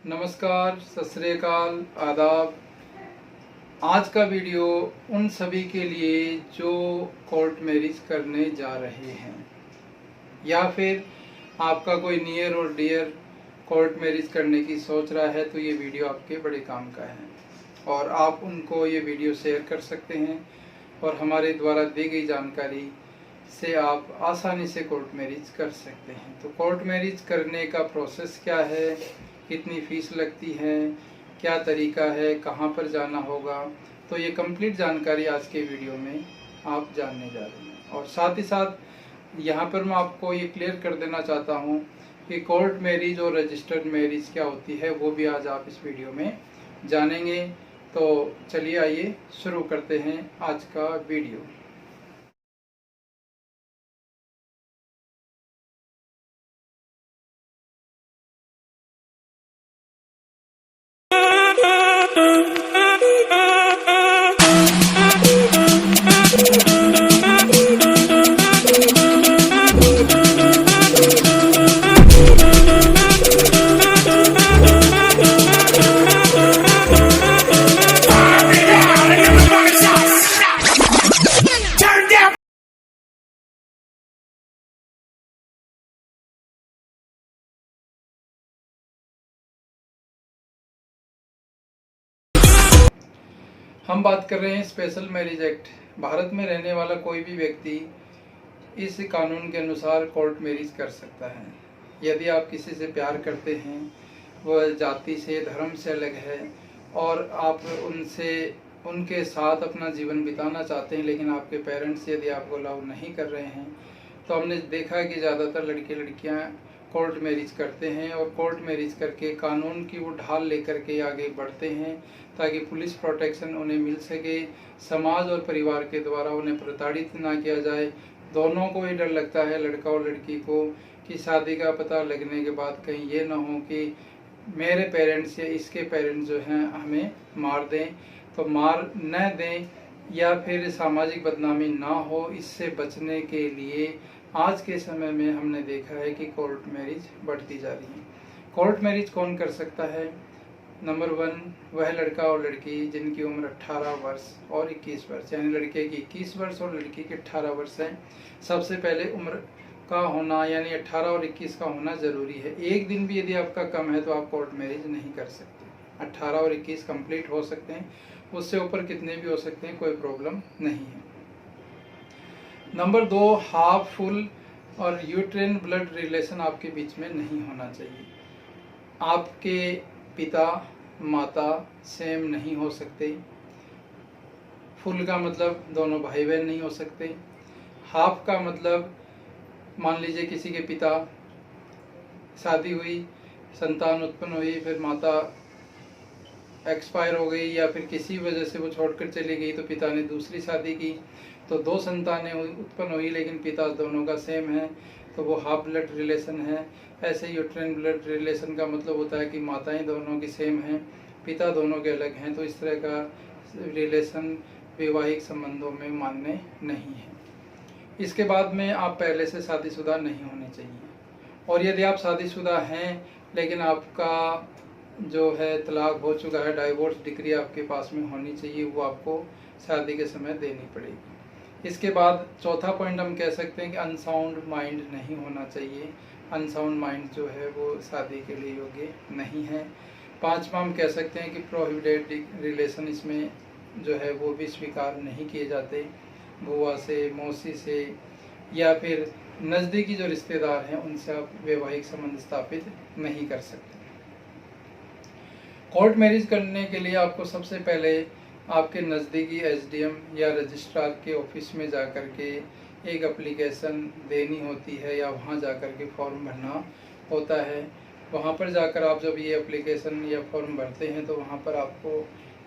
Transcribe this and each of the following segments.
नमस्कार, सत श्री अकाल, आदाब। आज का वीडियो उन सभी के लिए जो कोर्ट मैरिज करने जा रहे हैं या फिर आपका कोई नियर और डियर कोर्ट मैरिज करने की सोच रहा है, तो ये वीडियो आपके बड़े काम का है और आप उनको ये वीडियो शेयर कर सकते हैं और हमारे द्वारा दी गई जानकारी से आप आसानी से कोर्ट मैरिज कर सकते हैं। तो कोर्ट मैरिज करने का प्रोसेस क्या है, कितनी फीस लगती है, क्या तरीका है, कहाँ पर जाना होगा, तो ये कंप्लीट जानकारी आज के वीडियो में आप जानने जा रहे हैं। और साथ ही साथ यहाँ पर मैं आपको ये क्लियर कर देना चाहता हूँ कि कोर्ट मैरिज और रजिस्टर्ड मैरिज क्या होती है, वो भी आज आप इस वीडियो में जानेंगे। तो चलिए आइए शुरू करते हैं आज का वीडियो। हम बात कर रहे हैं स्पेशल मैरिज एक्ट। भारत में रहने वाला कोई भी व्यक्ति इस कानून के अनुसार कोर्ट मैरिज कर सकता है। यदि आप किसी से प्यार करते हैं, वह जाति से धर्म से अलग है और आप उनके साथ अपना जीवन बिताना चाहते हैं, लेकिन आपके पेरेंट्स यदि आपको अलाउ नहीं कर रहे हैं, तो हमने देखा है कि ज़्यादातर लड़के लड़कियां कोर्ट मैरिज करते हैं और कोर्ट मैरिज करके कानून की वो ढाल लेकर के आगे बढ़ते हैं ताकि पुलिस प्रोटेक्शन उन्हें मिल सके, समाज और परिवार के द्वारा उन्हें प्रताड़ित ना किया जाए। दोनों को ही डर लगता है, लड़का और लड़की को, कि शादी का पता लगने के बाद कहीं ये ना हो कि मेरे पेरेंट्स या इसके पेरेंट्स जो हैं हमें मार दें, तो मार न दें या फिर सामाजिक बदनामी ना हो। इससे बचने के लिए आज के समय में हमने देखा है कि कोर्ट मैरिज बढ़ती जा रही है। कोर्ट मैरिज कौन कर सकता है? नंबर 1, वह लड़का और लड़की जिनकी उम्र 18 वर्ष और 21 वर्ष, यानी लड़के की 21 वर्ष और लड़की के 18 वर्ष है। सबसे पहले उम्र का होना यानी 18 और 21 का होना जरूरी है। एक दिन भी यदि आपका कम है तो आप कोर्ट मैरिज नहीं कर सकते। 18 और 21 कंप्लीट हो सकते हैं, उससे ऊपर कितने भी हो सकते हैं, कोई प्रॉब्लम नहीं है। नंबर 2, हाफ फुल और यूट्रेन ब्लड रिलेशन आपके बीच में नहीं होना चाहिए। आपके पिता माता सेम नहीं हो सकते। फुल का मतलब दोनों भाई बहन नहीं हो सकते। हाफ का मतलब मान लीजिए किसी के पिता, शादी हुई, संतान उत्पन्न हुई, फिर माता एक्सपायर हो गई या फिर किसी वजह से वो छोड़कर चली गई, तो पिता ने दूसरी शादी की, तो 2 संतानें उत्पन्न हुई लेकिन पिता दोनों का सेम है, तो वो हाफ ब्लड रिलेशन है। ऐसे यूट्रेन ब्लड रिलेशन का मतलब होता है कि माताएं दोनों की सेम हैं, पिता दोनों के अलग हैं, तो इस तरह का रिलेशन वैवाहिक संबंधों में मान्य नहीं है। इसके बाद में आप पहले से शादीशुदा नहीं होने चाहिए। और यदि आप शादीशुदा हैं लेकिन आपका जो है तलाक हो चुका है, डाइवोर्स डिग्री आपके पास में होनी चाहिए, वो आपको शादी के समय देनी पड़ेगी। इसके बाद चौथा पॉइंट हम कह सकते हैं कि अनसाउंड माइंड नहीं होना चाहिए। अनसाउंड माइंड जो है वो शादी के लिए योग्य नहीं है। पांचवा हम कह सकते हैं कि प्रोहिबिटेड रिलेशन इसमें जो है वो भी स्वीकार नहीं किए जाते। बुआ से, मौसी से या फिर नज़दीकी जो रिश्तेदार हैं उनसे आप वैवाहिक संबंध स्थापित नहीं कर सकते। कोर्ट मैरिज करने के लिए आपको सबसे पहले आपके नज़दीकी एसडीएम या रजिस्ट्रार के ऑफिस में जाकर के एक एप्लीकेशन देनी होती है या वहाँ जाकर के फॉर्म भरना होता है। वहाँ पर जाकर आप जब ये एप्लीकेशन या फॉर्म भरते हैं तो वहाँ पर आपको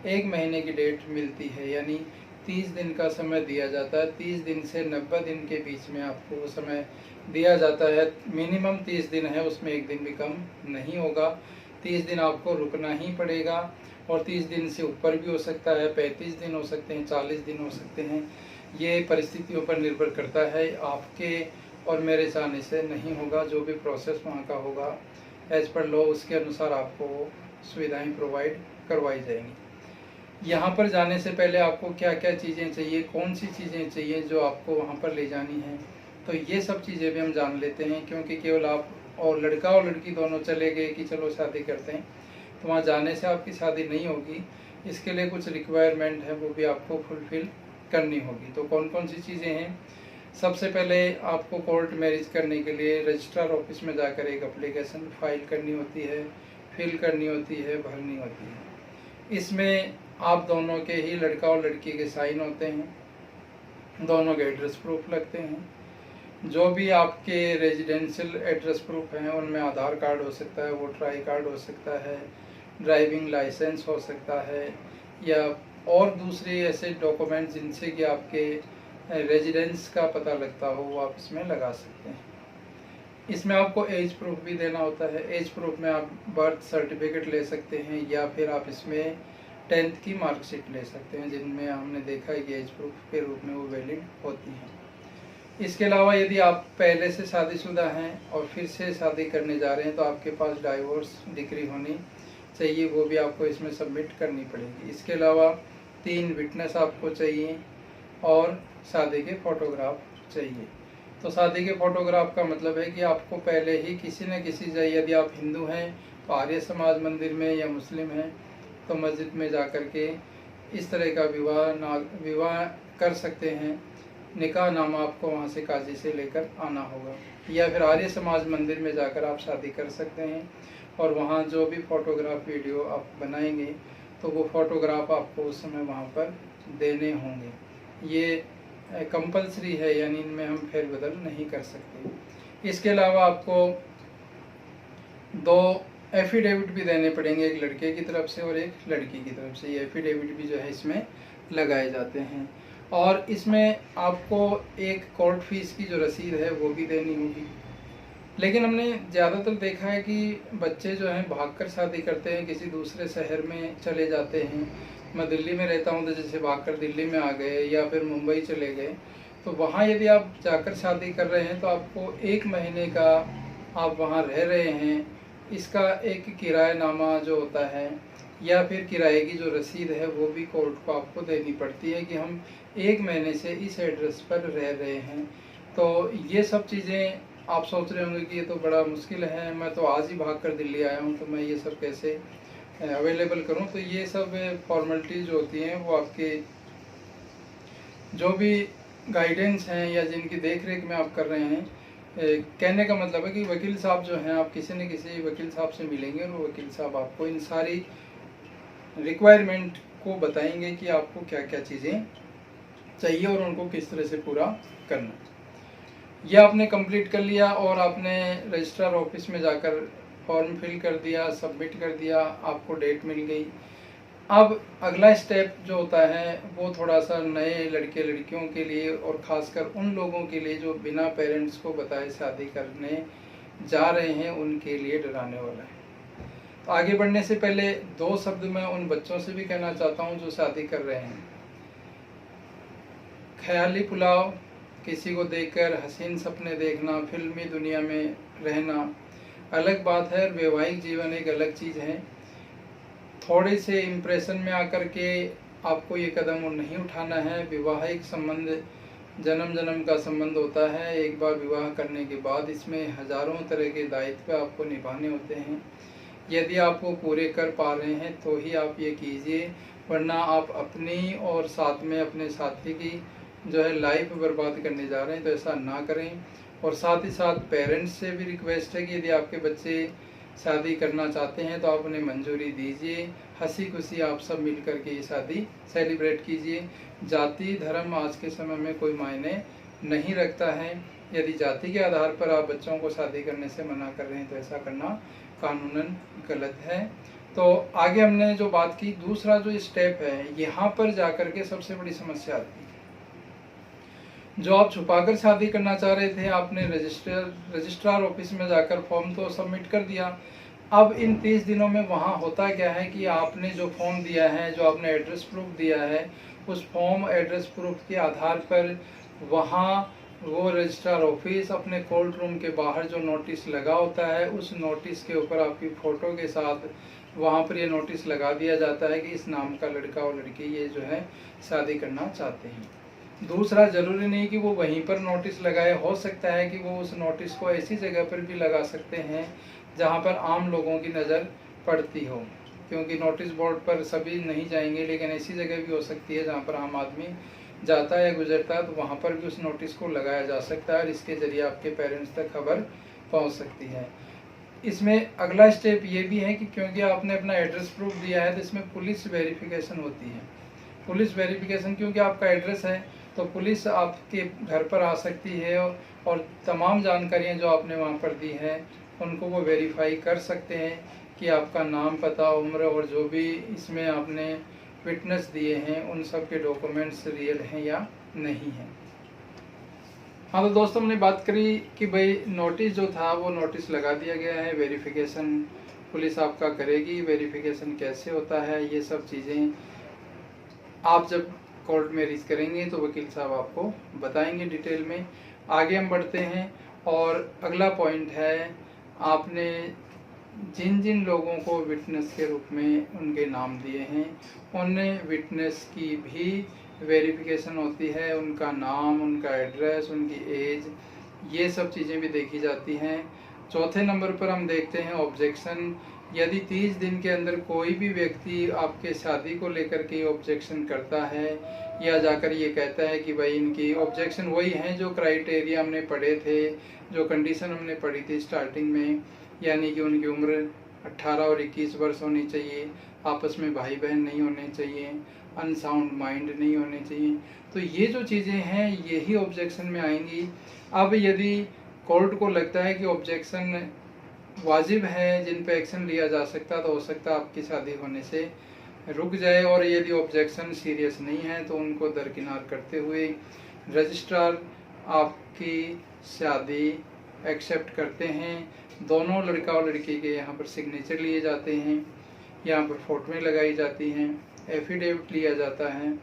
1 महीने की डेट मिलती है, यानी 30 दिन का समय दिया जाता है। 30 दिन से 90 दिन के बीच में आपको वो समय दिया जाता है। मिनिमम 30 दिन है, उसमें 1 दिन भी कम नहीं होगा। 30 दिन आपको रुकना ही पड़ेगा और 30 दिन से ऊपर भी हो सकता है, 35 दिन हो सकते हैं, 40 दिन हो सकते हैं। ये परिस्थितियों पर निर्भर करता है, आपके और मेरे चाहने से नहीं होगा। जो भी प्रोसेस वहाँ का होगा एज पर लॉ, उसके अनुसार आपको सुविधाएं प्रोवाइड करवाई जाएंगी। यहाँ पर जाने से पहले आपको क्या क्या चीज़ें चाहिए, कौन सी चीज़ें चाहिए जो आपको वहाँ पर ले जानी है, तो ये सब चीज़ें भी हम जान लेते हैं। क्योंकि केवल आप और लड़का और लड़की दोनों चले गए कि चलो शादी करते हैं, तो वहाँ जाने से आपकी शादी नहीं होगी। इसके लिए कुछ रिक्वायरमेंट है, वो भी आपको फुलफ़िल करनी होगी। तो कौन कौन सी चीज़ें हैं? सबसे पहले आपको कोर्ट मैरिज करने के लिए रजिस्ट्रार ऑफिस में जाकर एक एप्लीकेशन फाइल करनी होती है, फिल करनी होती है, भरनी होती है। इसमें आप दोनों के ही, लड़का और लड़की के साइन होते हैं, दोनों के एड्रेस प्रूफ लगते हैं। जो भी आपके रेजिडेंशियल एड्रेस प्रूफ हैं उनमें आधार कार्ड हो सकता है, वोटर आई कार्ड हो सकता है, ड्राइविंग लाइसेंस हो सकता है, या और दूसरे ऐसे डॉक्यूमेंट जिनसे कि आपके रेजिडेंस का पता लगता हो, वो आप इसमें लगा सकते हैं। इसमें आपको एज प्रूफ भी देना होता है। एज प्रूफ में आप बर्थ सर्टिफिकेट ले सकते हैं, या फिर आप इसमें 10th की मार्कशीट ले सकते हैं, जिनमें हमने देखा है कि एज प्रूफ के रूप में वो वैलिड होती हैं। इसके अलावा यदि आप पहले से शादीशुदा हैं और फिर से शादी करने जा रहे हैं, तो आपके पास डाइवोर्स डिक्री होनी चाहिए, वो भी आपको इसमें सबमिट करनी पड़ेगी। इसके अलावा 3 विटनेस आपको चाहिए और शादी के फोटोग्राफ चाहिए। तो शादी के फोटोग्राफ का मतलब है कि आपको पहले ही किसी न किसी जगह, यदि आप हिंदू हैं तो आर्य समाज मंदिर में, या मुस्लिम हैं तो मस्जिद में जा कर के इस तरह का विवाह कर सकते हैं। निकाह नामा आपको वहाँ से काजी से लेकर आना होगा, या फिर आर्य समाज मंदिर में जाकर आप शादी कर सकते हैं। और वहाँ जो भी फोटोग्राफ वीडियो आप बनाएंगे, तो वो फोटोग्राफ आपको उस समय वहाँ पर देने होंगे। ये कंपलसरी है, यानी इनमें हम फेरबदल नहीं कर सकते। इसके अलावा आपको 2 एफिडेविट भी देने पड़ेंगे, एक लड़के की तरफ से और एक लड़की की तरफ से। ये एफिडेविट भी जो है इसमें लगाए जाते हैं। और इसमें आपको एक कोर्ट फीस की जो रसीद है वो भी देनी होगी। लेकिन हमने ज़्यादातर देखा है कि बच्चे जो हैं भागकर शादी करते हैं, किसी दूसरे शहर में चले जाते हैं। मैं दिल्ली में रहता हूँ, तो जैसे भागकर दिल्ली में आ गए, या फिर मुंबई चले गए, तो वहाँ यदि आप जाकर शादी कर रहे हैं तो आपको 1 महीने का आप वहाँ रह रहे हैं, इसका एक किरायानामा जो होता है, या फिर किराए की जो रसीद है, वो भी कोर्ट को आपको देनी पड़ती है कि हम 1 महीने से इस एड्रेस पर रह रहे हैं। तो ये सब चीज़ें आप सोच रहे होंगे कि ये तो बड़ा मुश्किल है, मैं तो आज ही भाग कर दिल्ली आया हूँ, तो मैं ये सब कैसे अवेलेबल करूँ। तो ये सब फॉर्मेलिटीज़ होती हैं, वो आपके जो भी गाइडेंस हैं या जिनकी देख रेख में आप कर रहे हैं, कहने का मतलब है कि वकील साहब जो हैं, आप किसी न किसी वकील साहब से मिलेंगे और वो वकील साहब आपको इन सारी रिक्वायरमेंट को बताएंगे कि आपको क्या क्या चीज़ें चाहिए और उनको किस तरह से पूरा करना। यह आपने कंप्लीट कर लिया और आपने रजिस्ट्रार ऑफिस में जाकर फॉर्म फिल कर दिया, सबमिट कर दिया, आपको डेट मिल गई। अब अगला स्टेप जो होता है वो थोड़ा सा नए लड़के लड़कियों के लिए, और ख़ासकर उन लोगों के लिए जो बिना पेरेंट्स को बताए शादी करने जा रहे हैं, उनके लिए डराने वाला है। तो आगे बढ़ने से पहले 2 शब्द मैं उन बच्चों से भी कहना चाहता हूँ जो शादी कर रहे हैं। ख्याली पुलाव, किसी को देखकर हसीन सपने देखना, फिल्मी दुनिया में रहना अलग बात है, और वैवाहिक जीवन एक अलग चीज़ है। थोड़े से इम्प्रेशन में आकर के आपको ये कदम नहीं उठाना है। वैवाहिक संबंध जन्म जन्म का संबंध होता है। एक बार विवाह करने के बाद इसमें हजारों तरह के दायित्व आपको निभाने होते हैं। यदि आप वो पूरे कर पा रहे हैं तो ही आप ये कीजिए, वरना आप अपनी और साथ में अपने साथी की जो है लाइफ बर्बाद करने जा रहे हैं, तो ऐसा ना करें। और साथ ही साथ पेरेंट्स से भी रिक्वेस्ट है कि यदि आपके बच्चे शादी करना चाहते हैं तो आप उन्हें मंजूरी दीजिए। हंसी खुशी आप सब मिल कर के ये शादी सेलिब्रेट कीजिए। जाति धर्म आज के समय में कोई मायने नहीं रखता है। यदि जाति के आधार पर आप बच्चों को शादी करने से मना कर रहे हैं तो ऐसा करना कानूनन गलत है। तो आगे हमने जो बात की, दूसरा जो स्टेप है, यहाँ पर जाकर के सबसे बड़ी समस्या आती है। जो आप छुपाकर शादी करना चाह रहे थे, आपने रजिस्ट्रार ऑफिस में जाकर फॉर्म तो सबमिट कर दिया। अब इन 30 दिनों में वहाँ होता क्या है कि आपने जो फॉर्म दिया है, जो आपने एड्रेस प्रूफ दिया है, उस फॉर्म एड्रेस प्रूफ के आधार पर वहाँ वो रजिस्ट्रार ऑफिस अपने कोर्ट रूम के बाहर जो नोटिस लगा होता है, उस नोटिस के ऊपर आपकी फ़ोटो के साथ वहाँ पर ये नोटिस लगा दिया जाता है कि इस नाम का लड़का और लड़की ये जो है शादी करना चाहते हैं। दूसरा, ज़रूरी नहीं कि वो वहीं पर नोटिस लगाए, हो सकता है कि वो उस नोटिस को ऐसी जगह पर भी लगा सकते हैं जहाँ पर आम लोगों की नज़र पड़ती हो, क्योंकि नोटिस बोर्ड पर सभी नहीं जाएंगे, लेकिन ऐसी जगह भी हो सकती है जहाँ पर आम आदमी जाता है गुजरता है, तो वहाँ पर भी उस नोटिस को लगाया जा सकता है और इसके ज़रिए आपके पेरेंट्स तक खबर पहुँच सकती है। इसमें अगला स्टेप ये भी है कि क्योंकि आपने अपना एड्रेस प्रूफ दिया है, तो इसमें पुलिस वेरिफिकेशन होती है। पुलिस वेरिफिकेशन, क्योंकि आपका एड्रेस है तो पुलिस आपके घर पर आ सकती है और तमाम जानकारियाँ जो आपने वहाँ पर दी हैं उनको वो वेरीफाई कर सकते हैं कि आपका नाम, पता, उम्र और जो भी इसमें आपने विटनेस दिए हैं उन सब के डॉक्यूमेंट्स रियल हैं या नहीं हैं। हाँ, तो दोस्तों हमने बात करी कि भाई नोटिस जो था वो नोटिस लगा दिया गया है, वेरिफिकेशन पुलिस आपका करेगी। वेरिफिकेशन कैसे होता है, ये सब चीज़ें आप जब कोर्ट में रीच करेंगे तो वकील साहब आपको बताएंगे डिटेल में। आगे हम बढ़ते हैं और अगला पॉइंट है, आपने जिन जिन लोगों को विटनेस के रूप में उनके नाम दिए हैं उन विटनेस की भी वेरिफिकेशन होती है। उनका नाम, उनका एड्रेस, उनकी एज, ये सब चीज़ें भी देखी जाती हैं। चौथे नंबर पर हम देखते हैं ऑब्जेक्शन। यदि 30 दिन के अंदर कोई भी व्यक्ति आपके शादी को लेकर के ऑब्जेक्शन करता है या जाकर ये कहता है कि भाई इनकी ऑब्जेक्शन वही हैं जो क्राइटेरिया हमने पढ़े थे, जो कंडीशन हमने पढ़ी थी स्टार्टिंग में, यानी कि उनकी उम्र 18 और 21 वर्ष होनी चाहिए, आपस में भाई बहन नहीं होने चाहिए, अनसाउंड माइंड नहीं होने चाहिए, तो ये जो चीज़ें हैं यही ऑब्जेक्शन में आएंगी। अब यदि कोर्ट को लगता है कि ऑब्जेक्शन वाजिब है, जिन पे एक्शन लिया जा सकता, तो हो सकता है आपकी शादी होने से रुक जाए, और यदि ऑब्जेक्शन सीरियस नहीं है तो उनको दरकिनार करते हुए रजिस्ट्रार आपकी शादी एक्सेप्ट करते हैं। दोनों लड़का और लड़की के यहाँ पर सिग्नेचर लिए जाते हैं, यहाँ पर फोटोएं लगाई जाती हैं, एफिडेविट लिया जाता है,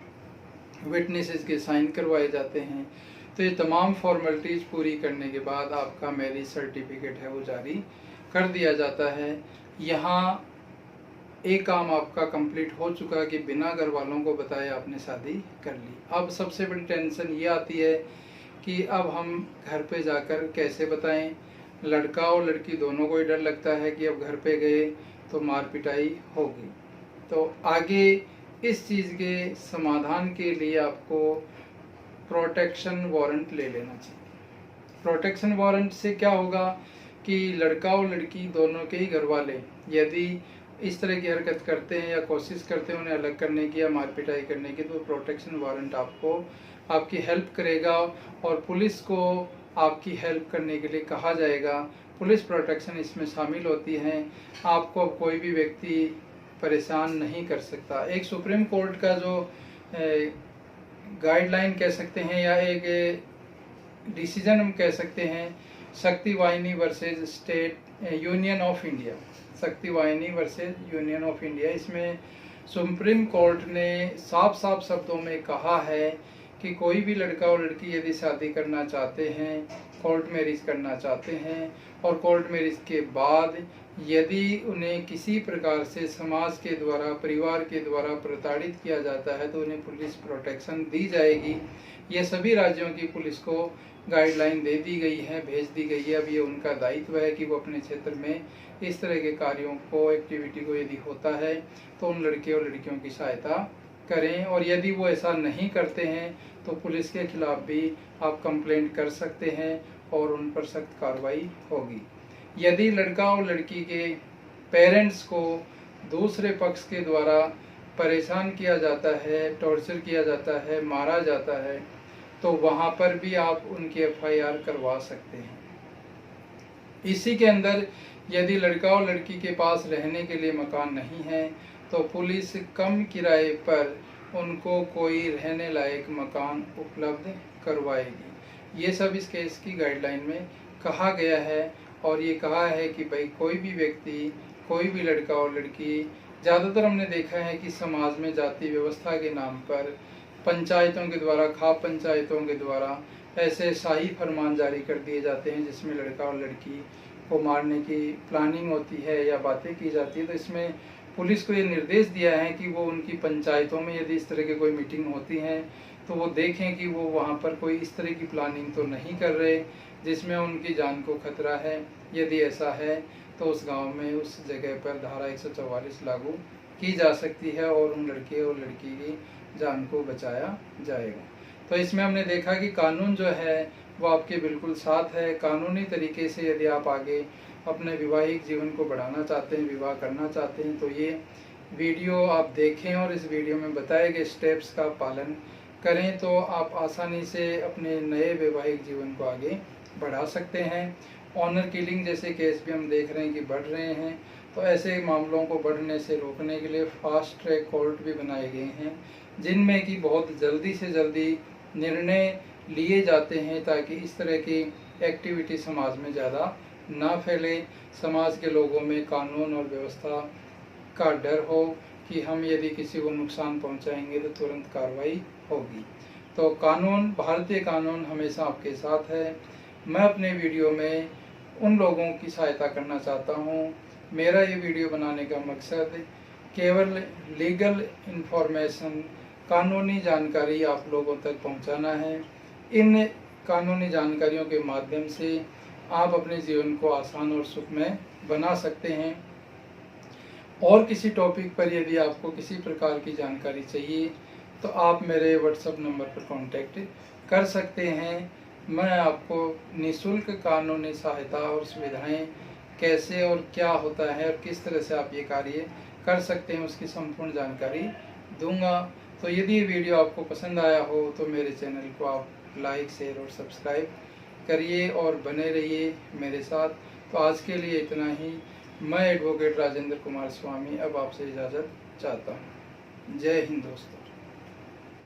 विटनेसेस के साइन करवाए जाते हैं। तो ये तमाम फॉर्मेलिटीज़ पूरी करने के बाद आपका मैरिज सर्टिफिकेट है वो जारी कर दिया जाता है। यहाँ एक काम आपका कंप्लीट हो चुका कि बिना घर वालों को बताए आपने शादी कर ली। अब सबसे बड़ी टेंशन ये आती है कि अब हम घर पे जाकर कैसे बताएं। लड़का और लड़की दोनों को ही डर लगता है कि अब घर पे गए तो मार पिटाई होगी। तो आगे इस चीज़ के समाधान के लिए आपको प्रोटेक्शन वारंट ले लेना चाहिए। प्रोटेक्शन वारंट से क्या होगा कि लड़का और लड़की दोनों के ही घर वाले यदि इस तरह की हरकत करते हैं या कोशिश करते हैं उन्हें अलग करने की या मार पिटाई करने की, तो प्रोटेक्शन वारंट आपको आपकी हेल्प करेगा और पुलिस को आपकी हेल्प करने के लिए कहा जाएगा। पुलिस प्रोटेक्शन इसमें शामिल होती है। आपको अब कोई भी व्यक्ति परेशान नहीं कर सकता। एक सुप्रीम कोर्ट का जो गाइडलाइन कह सकते हैं या एक डिसीजन हम कह सकते हैं, शक्ति वाहिनी versus state union of India, शक्ति वाहिनी वर्सेज यूनियन ऑफ इंडिया, इसमें सुप्रीम कोर्ट ने साफ साफ शब्दों में कहा है कि कोई भी लड़का और लड़की यदि शादी करना चाहते हैं, कोर्ट मैरिज करना चाहते हैं और कोर्ट मैरिज के बाद यदि उन्हें किसी प्रकार से समाज के द्वारा, परिवार के द्वारा प्रताड़ित किया जाता है तो उन्हें पुलिस प्रोटेक्शन दी जाएगी। ये सभी राज्यों की पुलिस को गाइडलाइन दे दी गई है, भेज दी गई है। अब ये उनका दायित्व है कि वो अपने क्षेत्र में इस तरह के कार्यों को, एक्टिविटी को यदि होता है तो उन लड़के और लड़कियों की सहायता करें, और यदि वो ऐसा नहीं करते हैं तो पुलिस के खिलाफ भी आप कंप्लेंट कर सकते हैं और उन पर सख्त कार्रवाई होगी। यदि लड़का और लड़की के पेरेंट्स को दूसरे पक्ष के द्वारा परेशान किया जाता है, टॉर्चर किया जाता है, मारा जाता है, तो वहाँ पर भी आप उनकी FIR करवा सकते हैं। इसी के अंदर यदि लड़का और लड़की के पास रहने के लिए मकान नहीं है तो पुलिस कम किराए पर उनको कोई रहने लायक मकान उपलब्ध करवाएगी। ये सब इस केस की गाइडलाइन में कहा गया है, और ये कहा है कि भाई कोई भी व्यक्ति, कोई भी लड़का और लड़की, ज़्यादातर हमने देखा है कि समाज में जाति व्यवस्था के नाम पर पंचायतों के द्वारा, खाप पंचायतों के द्वारा ऐसे शाही फरमान जारी कर दिए जाते हैं जिसमें लड़का और लड़की को मारने की प्लानिंग होती है या बातें की जाती है। तो इसमें पुलिस को ये निर्देश दिया है कि वो उनकी पंचायतों में यदि इस तरह की कोई मीटिंग होती है तो वो देखें कि वो वहाँ पर कोई इस तरह की प्लानिंग तो नहीं कर रहे जिसमें उनकी जान को खतरा है। यदि ऐसा है तो उस गांव में उस जगह पर धारा 144 लागू की जा सकती है और उन लड़के और लड़की की जान को बचाया जाएगा। तो इसमें हमने देखा कि कानून जो है वो आपके बिल्कुल साथ है। कानूनी तरीके से यदि आप आगे अपने वैवाहिक जीवन को बढ़ाना चाहते हैं, विवाह करना चाहते हैं, तो ये वीडियो आप देखें और इस वीडियो में बताए गए स्टेप्स का पालन करें तो आप आसानी से अपने नए वैवाहिक जीवन को आगे बढ़ा सकते हैं। ऑनर किलिंग जैसे केस भी हम देख रहे हैं कि बढ़ रहे हैं, तो ऐसे मामलों को बढ़ने से रोकने के लिए फास्ट ट्रैक कोर्ट भी बनाए गए हैं जिनमें कि बहुत जल्दी से जल्दी निर्णय लिए जाते हैं ताकि इस तरह की एक्टिविटी समाज में ज़्यादा ना फैले, समाज के लोगों में कानून और व्यवस्था का डर हो कि हम यदि किसी को नुकसान पहुंचाएंगे तो तुरंत कार्रवाई होगी। तो कानून, भारतीय कानून हमेशा आपके साथ है। मैं अपने वीडियो में उन लोगों की सहायता करना चाहता हूं। मेरा ये वीडियो बनाने का मकसद केवल लीगल इन्फॉर्मेशन, कानूनी जानकारी आप लोगों तक पहुंचाना है। इन कानूनी जानकारियों के माध्यम से आप अपने जीवन को आसान और सुखमय बना सकते हैं। और किसी टॉपिक पर यदि आपको किसी प्रकार की जानकारी चाहिए तो आप मेरे व्हाट्सएप नंबर पर कांटेक्ट कर सकते हैं। मैं आपको निःशुल्क कानूनी सहायता और सुविधाएं कैसे और क्या होता है और किस तरह से आप ये कार्य कर सकते हैं उसकी संपूर्ण जानकारी दूंगा। तो यदि ये वीडियो आपको पसंद आया हो तो मेरे चैनल को आप लाइक, शेयर और सब्सक्राइब करिए और बने रहिए मेरे साथ। तो आज के लिए इतना ही। मैं एडवोकेट राजेंद्र कुमार स्वामी अब आपसे इजाज़त चाहता हूँ। जय हिंद दोस्तों।